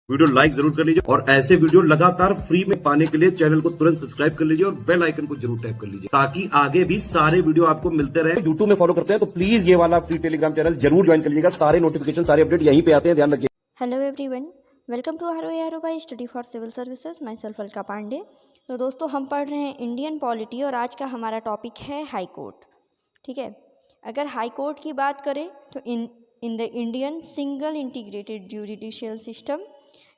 Video like जरूर कर लीजिए और ऐसे वीडियो लगातार फ्री में पाने के लिए चैनल को तुरंत सब्सक्राइब कर लीजिए और बेल आइकन को जरूर टैप कर लीजिए ताकि आगे भी सारे वीडियो आपको मिलते रहे। यूट्यूब में फॉलो करते हैं तो प्लीज ये वाला फ्री टेलीग्राम चैनल जरूर ज्वाइन कर लीजिएगा। सारे नोटिफिकेशन सारे अपडेट यहीं पे आते हैं, ध्यान रखिए। Hello everyone, welcome to our by study for civil services. Myself Alka Pandey. तो दोस्तों, हम पढ़ रहे हैं इंडियन पॉलिटी और आज का हमारा टॉपिक है हाई कोर्ट। ठीक है, अगर हाई कोर्ट की बात करें तो in the Indian single integrated judicial system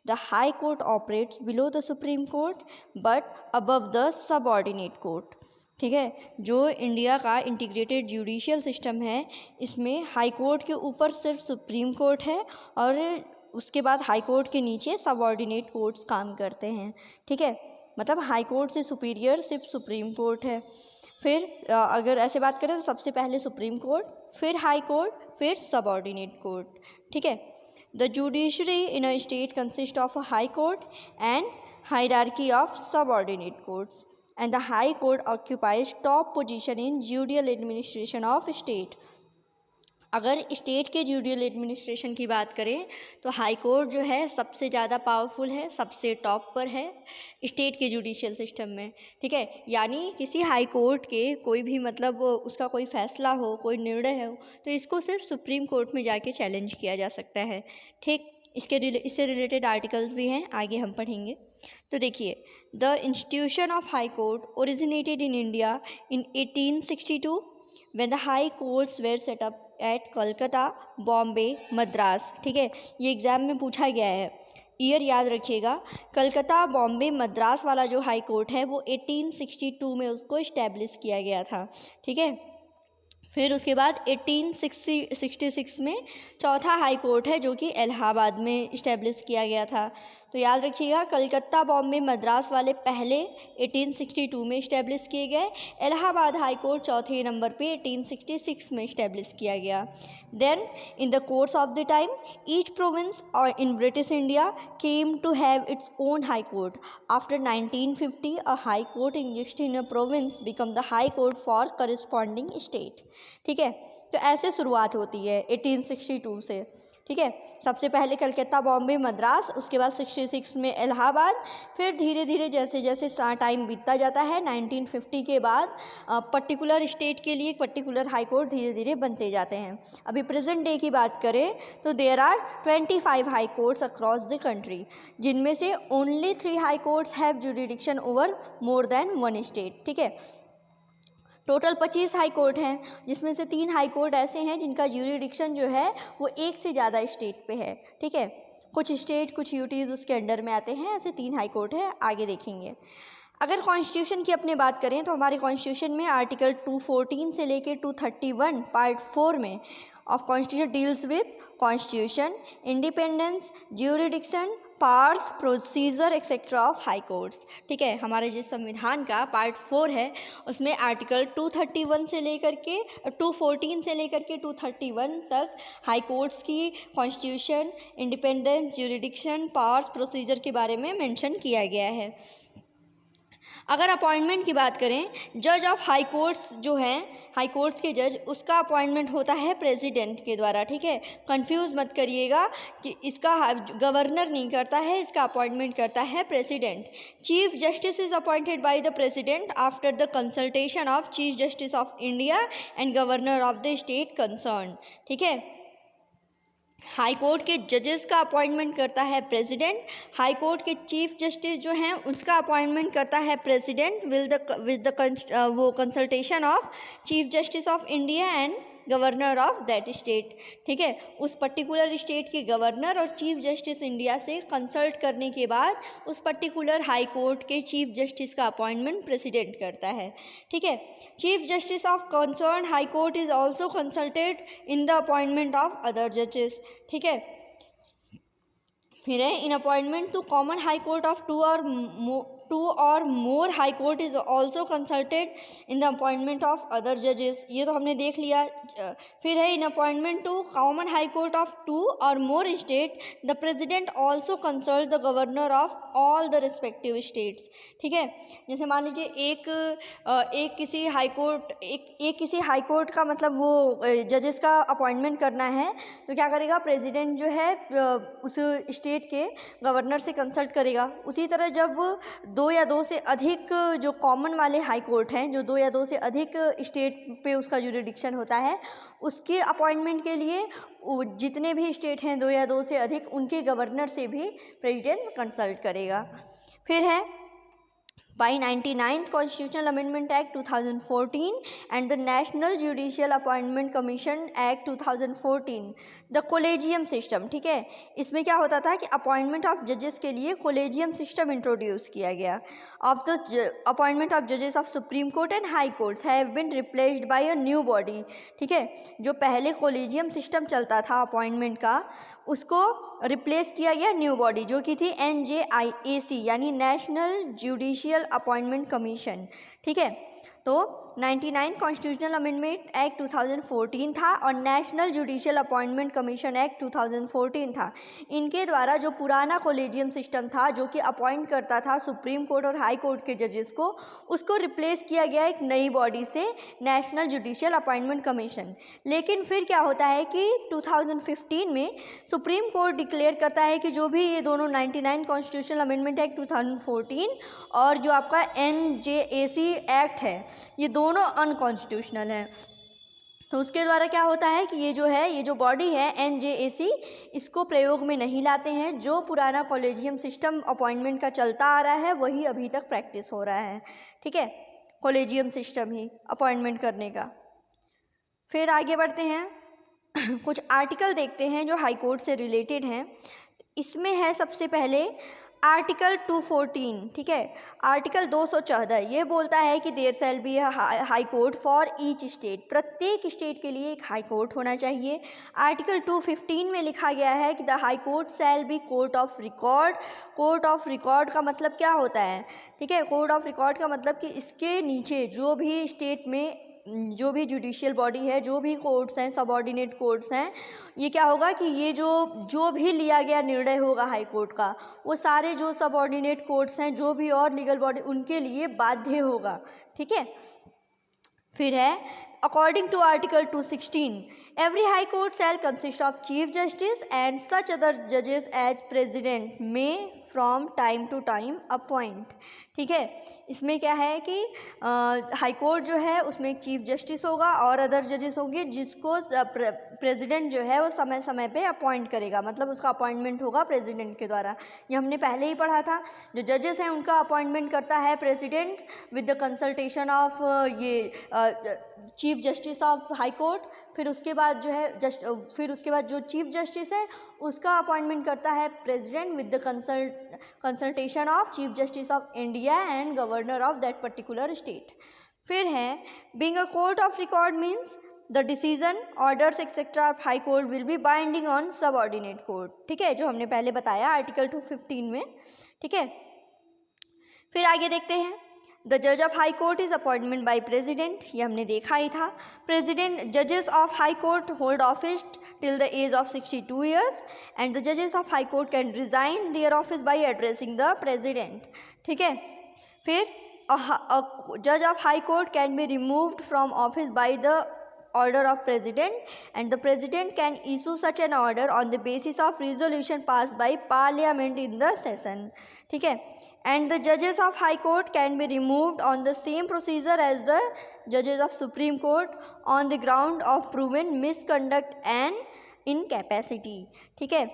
the high court operates below the supreme court but above the subordinate court. ठीक है, जो इंडिया का इंटीग्रेटेड जुडिशियल सिस्टम है इसमें हाई कोर्ट के ऊपर सिर्फ सुप्रीम कोर्ट है और उसके बाद हाई कोर्ट के नीचे सबऑर्डिनेट कोर्ट्स काम करते हैं। ठीक है, मतलब हाई कोर्ट से सुपीरियर सिर्फ सुप्रीम कोर्ट है। फिर अगर ऐसे बात करें तो सबसे पहले सुप्रीम कोर्ट, फिर हाई कोर्ट, फिर सबऑर्डिनेट कोर्ट। ठीक है, the judiciary in a state consist of a high court and hierarchy of subordinate courts and the high court occupies top position in judicial administration of state। अगर state के judicial administration की बात करें तो high court जो है सबसे ज़्यादा पावरफुल है, सबसे टॉप पर है स्टेट के जुडिशियल सिस्टम में। ठीक है, यानी किसी हाई कोर्ट के कोई भी मतलब उसका कोई फैसला हो, कोई निर्णय हो तो इसको सिर्फ सुप्रीम कोर्ट में जाके चैलेंज किया जा सकता है। ठीक, इससे रिलेटेड आर्टिकल्स भी हैं, आगे हम पढ़ेंगे। तो देखिए, the institution of high court originated in India in 1862 when the high courts were set up at Kolkata, Bombay, Madras. ठीक है, ये एग्ज़ाम में पूछा गया है, ईयर याद रखिएगा। कलकत्ता, बॉम्बे, मद्रास वाला जो हाई कोर्ट है वो 1862 में उसको इस्टेब्लिश किया गया था। ठीक है, फिर उसके बाद 1866 में चौथा हाई कोर्ट है जो कि इलाहाबाद में इस्टेब्लिश किया गया था। तो याद रखिएगा, कलकत्ता, बॉम्बे, मद्रास वाले पहले 1862 में इस्टेब्लिश किए गए, इलाहाबाद हाई कोर्ट चौथे नंबर पे 1866 में इस्टेब्लिश किया गया। Then in the course of the time each province in British India came to have its own high court. After 1950 a high court exist in a province become the high court for corresponding state. ठीक है, तो ऐसे शुरुआत होती है 1862 से। ठीक है, सबसे पहले कलकत्ता, बॉम्बे, मद्रास, उसके बाद 66 में इलाहाबाद, फिर धीरे धीरे जैसे जैसे टाइम बीतता जाता है 1950 के बाद पर्टिकुलर स्टेट के लिए पर्टिकुलर हाई कोर्ट धीरे धीरे बनते जाते हैं। अभी प्रेजेंट डे की बात करें तो there are 25 high courts across the country, जिनमें से only 3 high courts have jurisdiction over more than one state. ठीक है, टोटल 25 हाई कोर्ट हैं, जिसमें से 3 हाई कोर्ट ऐसे हैं जिनका ज्यूरिडिक्शन जो है वो एक से ज़्यादा स्टेट पे है। ठीक है, कुछ स्टेट कुछ यूटीज़ उसके अंडर में आते हैं, ऐसे 3 हाई कोर्ट है, आगे देखेंगे। अगर कॉन्स्टिट्यूशन की अपने बात करें तो हमारे कॉन्स्टिट्यूशन में आर्टिकल 214 से लेकर 231 पार्ट 4 में of constitution deals with constitution, independence, jurisdiction, powers, procedure etcetera of high courts. ठीक है, हमारे जिस संविधान का पार्ट 4 है उसमें आर्टिकल 231 से लेकर के 214 से लेकर के 231 तक हाई कोर्ट्स की constitution, independence, jurisdiction, powers, procedure के बारे में मेंशन किया गया है। अगर अपॉइंटमेंट की बात करें, जज ऑफ हाई कोर्ट्स जो हैं, हाई कोर्ट्स के जज, उसका अपॉइंटमेंट होता है प्रेसिडेंट के द्वारा। ठीक है, कंफ्यूज मत करिएगा कि इसका गवर्नर नहीं करता है, इसका अपॉइंटमेंट करता है president. Chief justice is appointed by the president after the consultation of chief justice of India and governor of the state concern. ठीक है, हाई कोर्ट के जजेस का अपॉइंटमेंट करता है प्रेसिडेंट, हाई कोर्ट के चीफ जस्टिस जो हैं उसका अपॉइंटमेंट करता है प्रेसिडेंट विद द वो consultation of chief justice of India and governor of that state. ठीक है, उस पर्टिकुलर स्टेट के गवर्नर और चीफ जस्टिस इंडिया से कंसल्ट करने के बाद उस पर्टिकुलर हाई कोर्ट के चीफ जस्टिस का अपॉइंटमेंट प्रेसिडेंट करता है। ठीक है, chief justice of concern high court is also consulted in the appointment of other जजेस। ठीक है, फिर है in appointment to common high court of 2 और 2 or more high court is also consulted in the appointment of other judges, ये तो हमने देख लिया। फिर है in appointment to common high court of 2 or more state the president also consult the governor of all the respective states। ठीक है, जैसे मान लीजिए एक किसी हाई कोर्ट एक किसी हाई कोर्ट का मतलब वो जजेस का अपॉइंटमेंट करना है, तो क्या करेगा प्रेसिडेंट जो है उस स्टेट के गवर्नर से कंसल्ट करेगा। उसी तरह जब 2 या 2 से अधिक जो कॉमन वाले हाई कोर्ट हैं, जो 2 या 2 से अधिक स्टेट पे उसका जुरिडिक्शन होता है, उसके अपॉइंटमेंट के लिए जितने भी स्टेट हैं 2 या 2 से अधिक, उनके गवर्नर से भी प्रेसिडेंट कंसल्ट करेगा। फिर है by 99th Constitutional Amendment Act 2014 and the National Judicial Appointment Commission Act 2014 the collegium system. ठीक है, इसमें क्या होता था कि अपॉइंटमेंट ऑफ जजेस के लिए कोलेजियम सिस्टम इंट्रोड्यूस किया गया। ऑफ द अपॉइंटमेंट ऑफ जजेस of supreme court and high courts have been replaced by a new body. ठीक है, जो पहले कोलेजियम सिस्टम चलता था अपॉइंटमेंट का, उसको रिप्लेस किया गया न्यू बॉडी जो कि थी NJIAC यानी नेशनल जुडिशियल अपॉइंटमेंट कमीशन। ठीक है, तो 99 कॉन्स्टिट्यूशनल अमेंडमेंट एक्ट 2014 था और national judicial appointment commission act 2014 था। इनके द्वारा जो पुराना कोलेजियम सिस्टम था जो कि अपॉइंट करता था सुप्रीम कोर्ट और हाई कोर्ट के जजेस को, उसको रिप्लेस किया गया एक नई बॉडी से, नेशनल जुडिशियल अपॉइंटमेंट कमीशन। लेकिन फिर क्या होता है कि 2015 में सुप्रीम कोर्ट डिक्लेयर करता है कि जो भी ये दोनों 99 कॉन्स्टिट्यूशनल अमेंडमेंट एक्ट 2014 और जो आपका NJAC एक्ट है, ये दोनों अनकॉन्स्टिट्यूशनल हैं। तो उसके द्वारा क्या होता है कि ये जो बॉडी है NJAC, इसको प्रयोग में नहीं लाते हैं। जो पुराना कॉलेजियम सिस्टम अपॉइंटमेंट का चलता आ रहा है वही अभी तक प्रैक्टिस हो रहा है। ठीक है, कॉलेजियम सिस्टम ही अपॉइंटमेंट करने का। फिर आगे बढ़ते हैं कुछ आर्टिकल देखते हैं जो हाई कोर्ट से रिलेटेड हैं। इसमें है सबसे पहले आर्टिकल 214। ठीक है, आर्टिकल 214 ये बोलता है कि there shall be high court for each state, प्रत्येक स्टेट के लिए एक हाई कोर्ट होना चाहिए। आर्टिकल 215 में लिखा गया है कि the high court shall be court of record. Court of record का मतलब क्या होता है? ठीक है, कोर्ट ऑफ रिकॉर्ड का मतलब कि इसके नीचे जो भी स्टेट में जो भी जुडिशियल बॉडी है, जो भी कोर्ट्स हैं, सबऑर्डिनेट कोर्ट्स हैं, ये क्या होगा कि ये जो भी लिया गया निर्णय होगा हाई कोर्ट का, वो सारे जो सबऑर्डिनेट कोर्ट्स हैं, जो भी और लीगल बॉडी, उनके लिए बाध्य होगा। ठीक है, फिर है according to article 216 every high court shall consist of chief justice and such other जजेस as president may from time to time appoint. ठीक है, इसमें क्या है कि हाई कोर्ट जो है उसमें एक चीफ जस्टिस होगा और अदर जजेस होंगे जिसको प्रेसिडेंट जो है वो समय समय पे अपॉइंट करेगा, मतलब उसका अपॉइंटमेंट होगा प्रेसिडेंट के द्वारा। ये हमने पहले ही पढ़ा था। जो जजेस हैं उनका अपॉइंटमेंट करता है president with the consultation of chief justice of high court. फिर उसके बाद जो चीफ जस्टिस है उसका अपॉइंटमेंट करता है president with the consultation of chief justice of India and governor of that particular state. फिर है being a court of record means the decision orders etcetera of high court will be binding on subordinate court. ठीक है, जो हमने पहले बताया article 215 में। ठीक है, फिर आगे देखते हैं द जज of high court is appointment by president, ये हमने देखा ही था। प्रेसिडेंट जजेस of high court hold office till the age of 62 years and the जजेस of high court can resign their office by addressing the president. ठीक है, फिर जज of high court can be removed from office by the order of president and the president can issue such an order on the basis of resolution passed by parliament in the session. ठीक है, and the judges of high court can be removed on the same procedure as the judges of supreme court on the ground of proven misconduct and incapacity. ठीक है,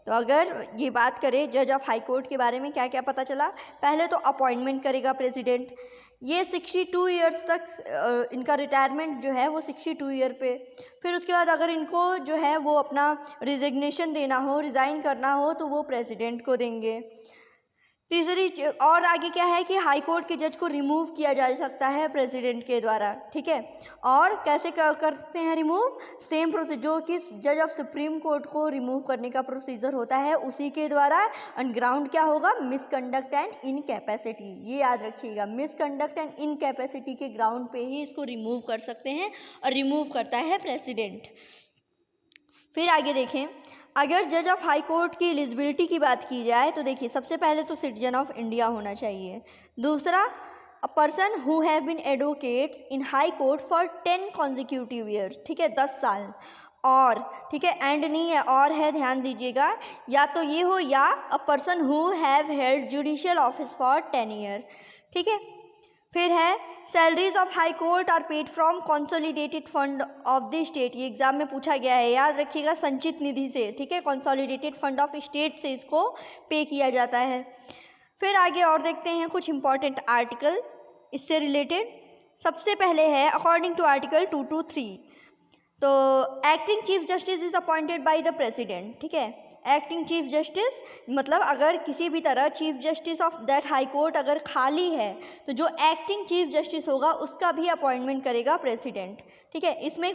तो अगर ये बात करें जज ऑफ हाई कोर्ट के बारे में क्या क्या पता चला। पहले तो अपॉइंटमेंट करेगा प्रेसिडेंट, ये 62 ईयर्स तक इनका रिटायरमेंट जो है वो 62 ईयर पे। फिर उसके बाद अगर इनको जो है वो अपना रिजिग्नेशन देना हो, रिज़ाइन करना हो, तो वो प्रेसिडेंट को देंगे। और आगे क्या है कि हाई कोर्ट के जज को रिमूव किया जा सकता है प्रेसिडेंट के द्वारा, ठीक है। और कैसे करते हैं रिमूव? सेम प्रोसीजर जो कि जज ऑफ सुप्रीम कोर्ट को रिमूव करने का प्रोसीजर होता है उसी के द्वारा। एंड ग्राउंड क्या होगा? मिसकंडक्ट एंड इनकैपेसिटी, ये याद रखिएगा, मिसकंडक्ट एंड इनकैपेसिटी के ग्राउंड पे ही इसको रिमूव कर सकते हैं और रिमूव करता है प्रेसिडेंट। फिर आगे देखें, अगर जज ऑफ हाई कोर्ट की एलिजिबिलिटी की बात की जाए तो देखिए, सबसे पहले तो सिटीजन ऑफ इंडिया होना चाहिए। दूसरा, a person who have been advocates in high court for 10 consecutive years, ठीक है, 10 साल। और ठीक है, एंड नहीं है, और है, ध्यान दीजिएगा, या तो ये हो या a person who have held judicial office for 10 year, ठीक है। फिर है salaries of high court are paid from consolidated fund of the state, ये एग्जाम में पूछा गया है, याद रखिएगा, संचित निधि से, ठीक है, कंसोलिडेटेड फंड ऑफ स्टेट से इसको पे किया जाता है। फिर आगे और देखते हैं कुछ इंपॉर्टेंट आर्टिकल इससे रिलेटेड। सबसे पहले है अकॉर्डिंग टू आर्टिकल 223, तो acting chief justice is appointed by the president, ठीक है। एक्टिंग चीफ जस्टिस मतलब अगर किसी भी तरह chief justice of that high court अगर खाली है तो जो एक्टिंग चीफ जस्टिस होगा उसका भी अपॉइंटमेंट करेगा प्रेसिडेंट, ठीक है। इसमें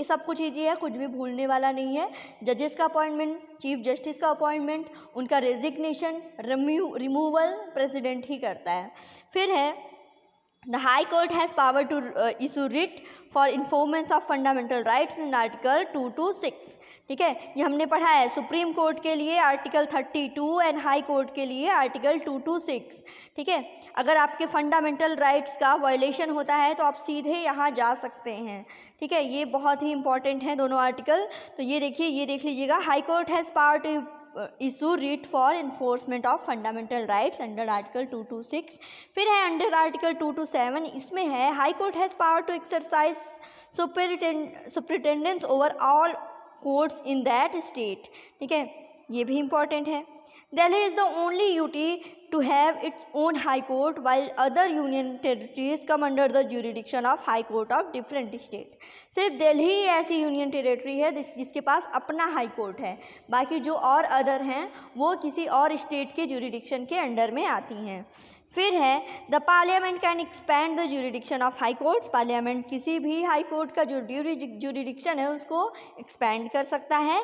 सब कुछ ईजी है, कुछ भी भूलने वाला नहीं है। जजेस का अपॉइंटमेंट, चीफ जस्टिस का अपॉइंटमेंट, उनका रेजिग्नेशन, रिमूवल प्रेसिडेंट ही करता है। फिर है The High Court has power to issue writ for informants of fundamental rights in Article 226, ठीक है, ये हमने पढ़ा है। सुप्रीम कोर्ट के लिए आर्टिकल 32 एंड हाई कोर्ट के लिए आर्टिकल 226, ठीक है। अगर आपके फंडामेंटल राइट्स का वायलेशन होता है तो आप सीधे यहाँ जा सकते हैं, ठीक है। ये बहुत ही इंपॉर्टेंट है दोनों आर्टिकल। तो ये देखिए, ये देख लीजिएगा, high court has power to issue writ for enforcement of fundamental rights under article 226। फिर है अंडर आर्टिकल 227, इसमें है high court has power to exercise superintendence over all courts in that state, ठीक है, ये भी इम्पॉर्टेंट है। Delhi is the only UT to have its own high court while other union territories come under the jurisdiction of high court of different state। सिर्फ दिल्ली ही ऐसी union territory है जिसके पास अपना हाई कोर्ट है, बाकी जो और अदर हैं वो किसी और स्टेट के जुरिडिक्शन के अंडर में आती हैं। फिर है the parliament can expand the jurisdiction of high courts, parliament किसी भी हाई कोर्ट का जो जुरिडिक्शन है उसको एक्सपैंड कर सकता है।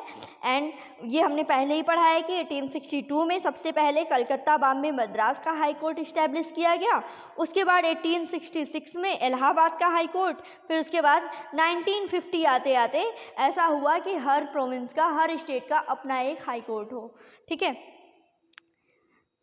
एंड ये हमने पहले ही पढ़ा है कि 1862 में सबसे पहले कलकत्ता, बॉम्बे, मद्रास का हाई कोर्ट इस्टेब्लिश किया गया। उसके बाद 1866 में इलाहाबाद का हाई कोर्ट, फिर उसके बाद 1950 आते आते ऐसा हुआ कि हर प्रोविंस का, हर स्टेट का अपना एक हाई कोर्ट हो, ठीक है।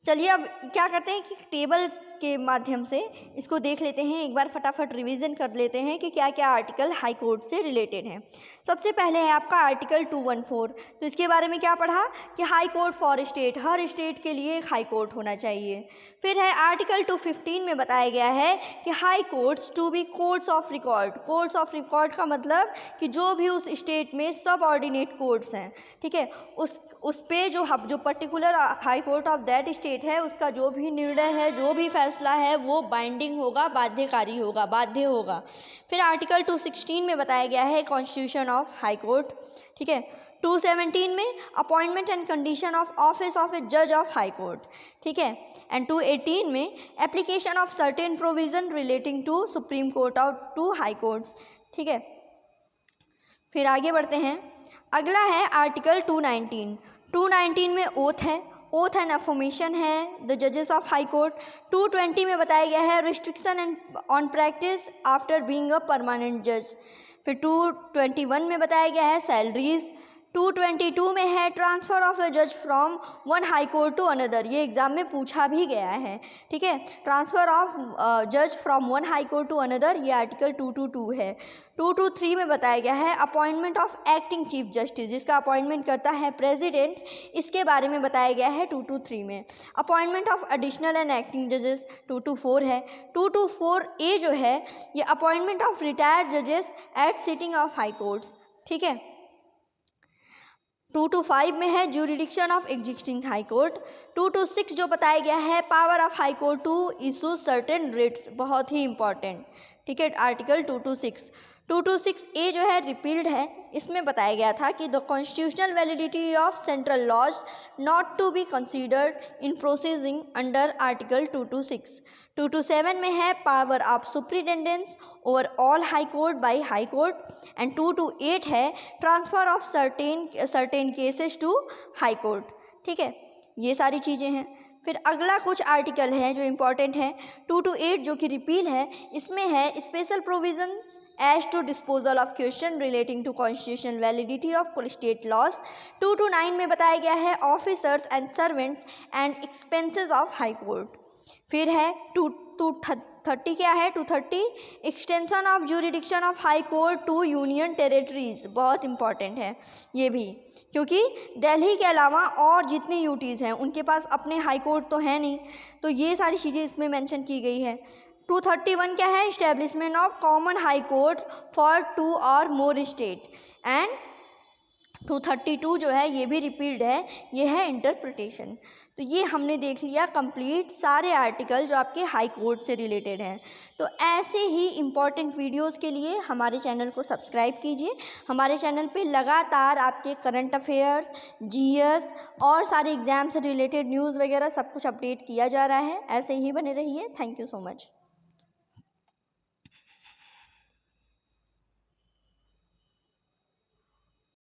चलिए अब क्या करते हैं कि टेबल के माध्यम से इसको देख लेते हैं, एक बार फटाफट रिवीजन कर लेते हैं कि क्या क्या आर्टिकल हाई कोर्ट से रिलेटेड हैं। सबसे पहले है आपका आर्टिकल 214, तो इसके बारे में क्या पढ़ा कि high court for state, her state के लिए एक हाई कोर्ट होना चाहिए। फिर है आर्टिकल 215 में बताया गया है कि high courts to be courts of record. Courts of record का मतलब कि जो भी उस स्टेट में सब ऑर्डिनेट कोर्ट्स हैं, ठीक है, उस पे जो particular high court of that state है उसका जो भी निर्णय है, जो भी फैसला है वो बाइंडिंग होगा, बाध्यकारी होगा, बाध्य होगा। फिर आर्टिकल 216 में बताया गया है कॉन्स्टिट्यूशन ऑफ हाई कोर्ट, ठीक है। 217 में appointment and condition of office of a जज ऑफ हाई कोर्ट, ठीक है। एंड 218 में application of certain provision relating to supreme court और टू हाई कोर्ट्स, ठीक है। फिर आगे बढ़ते हैं, अगला है आर्टिकल 219 में ओथ है, ओथ एंड अफर्मेशन है द जजेस ऑफ हाई कोर्ट। 220 में बताया गया है restriction and on practice after being a permanent जज। फिर 221 में बताया गया है सैलरीज। 222 में है ट्रांसफ़र ऑफ अ जज from one high court to another, ये एग्ज़ाम में पूछा भी गया है, ठीक है। ट्रांसफ़र ऑफ जज from one high court to another, ये आर्टिकल 222 है। 223 में बताया गया है appointment of acting chief justice, जिसका अपॉइंटमेंट करता है प्रेसिडेंट, इसके बारे में बताया गया है 223 में। Appointment of additional and acting जजेस 224 है। 224A जो है ये अपॉइंटमेंट ऑफ रिटायर्ड जजेस at sitting of high courts, ठीक है। 225 में है jurisdiction of existing high court. 226 जो बताया गया है power of high court to issue certain writs, बहुत ही इंपॉर्टेंट, ठीक है, आर्टिकल 226। 226A जो है रिपील्ड है। इसमें बताया गया था कि the constitutional validity of central laws not to be considered in proceeding under article 226। 227 में है power of superintendence over all high court by high court, and 228 है transfer of certain cases to high court. ठीक है, ये सारी चीज़ें हैं। फिर अगला कुछ आर्टिकल है जो इम्पॉर्टेंट है, 228 जो कि रिपील है। इसमें है special provisions as to disposal of question relating to constitutional validity of state laws. 229 में बताया गया है officers and servants and expenses of high court. फिर है 230 क्या है, 230 extension of jurisdiction of high court to union territories. बहुत important है ये भी, क्योंकि दिल्ली के अलावा और जितनी यूटीज़ हैं उनके पास अपने हाई कोर्ट तो है नहीं, तो ये सारी चीज़ें इसमें मेंशन की गई है। 231 क्या है, establishment of common high court for 2 और मोर स्टेट। एंड 232 जो है ये भी रिपील्ड है, ये है इंटरप्रिटेशन। तो ये हमने देख लिया कंप्लीट सारे आर्टिकल जो आपके हाई कोर्ट से रिलेटेड हैं। तो ऐसे ही इम्पॉर्टेंट वीडियोस के लिए हमारे चैनल को सब्सक्राइब कीजिए। हमारे चैनल पे लगातार आपके करंट अफेयर्स, जीएस और सारे एग्ज़ाम से रिलेटेड न्यूज़ वगैरह सब कुछ अपडेट किया जा रहा है। ऐसे ही बने रहिए। Thank you so much.